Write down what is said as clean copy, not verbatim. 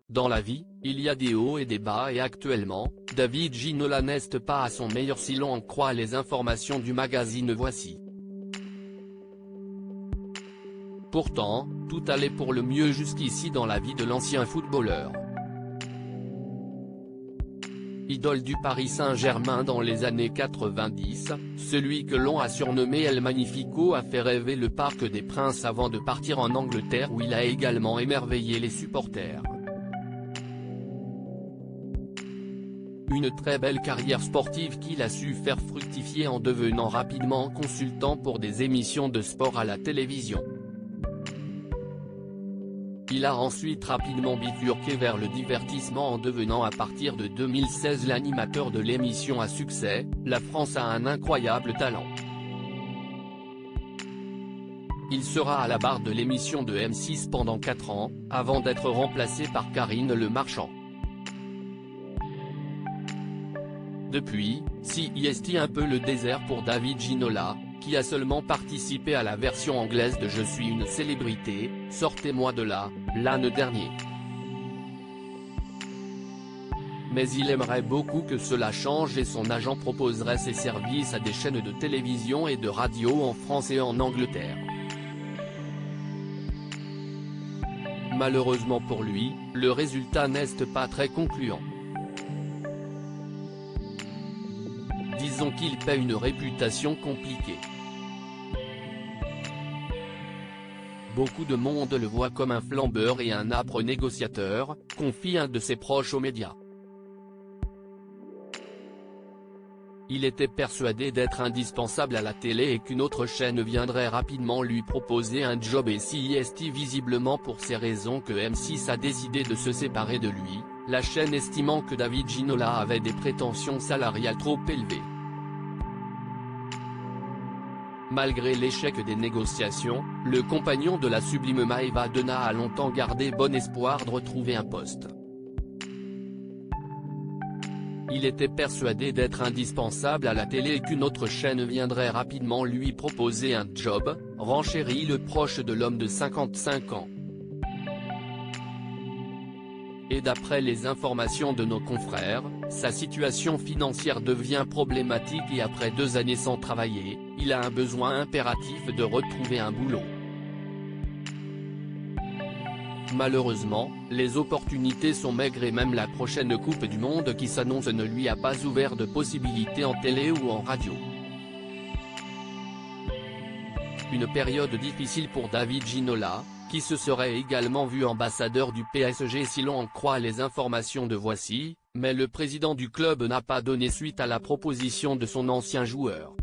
Dans la vie, il y a des hauts et des bas et actuellement, David Ginola n'est pas à son meilleur si l'on en croit les informations du magazine Voici. Pourtant, tout allait pour le mieux jusqu'ici dans la vie de l'ancien footballeur. Idole du Paris Saint-Germain dans les années 90, celui que l'on a surnommé El Magnifico a fait rêver le Parc des Princes avant de partir en Angleterre où il a également émerveillé les supporters. Une très belle carrière sportive qu'il a su faire fructifier en devenant rapidement consultant pour des émissions de sport à la télévision. Il a ensuite rapidement bifurqué vers le divertissement en devenant à partir de 2016 l'animateur de l'émission à succès, La France a un incroyable talent. Il sera à la barre de l'émission de M6 pendant 4 ans, avant d'être remplacé par Karine Le Marchand. Depuis, c'est un peu le désert pour David Ginola, qui a seulement participé à la version anglaise de Je suis une célébrité, sortez-moi de là, l'année dernière. Mais il aimerait beaucoup que cela change et son agent proposerait ses services à des chaînes de télévision et de radio en France et en Angleterre. Malheureusement pour lui, le résultat n'est pas très concluant. Disons qu'il paie une réputation compliquée. Beaucoup de monde le voit comme un flambeur et un âpre négociateur, confie un de ses proches aux médias. Il était persuadé d'être indispensable à la télé et qu'une autre chaîne viendrait rapidement lui proposer un job et c'est visiblement pour ces raisons que M6 a décidé de se séparer de lui, la chaîne estimant que David Ginola avait des prétentions salariales trop élevées. Malgré l'échec des négociations, le compagnon de la sublime Maëva Dena a longtemps gardé bon espoir de retrouver un poste. Il était persuadé d'être indispensable à la télé et qu'une autre chaîne viendrait rapidement lui proposer un job, renchérit le proche de l'homme de 55 ans. Et d'après les informations de nos confrères, sa situation financière devient problématique et après 2 années sans travailler, il a un besoin impératif de retrouver un boulot. Malheureusement, les opportunités sont maigres et même la prochaine Coupe du Monde qui s'annonce ne lui a pas ouvert de possibilités en télé ou en radio. Une période difficile pour David Ginola, qui se serait également vu ambassadeur du PSG si l'on en croit les informations de Voici, mais le président du club n'a pas donné suite à la proposition de son ancien joueur.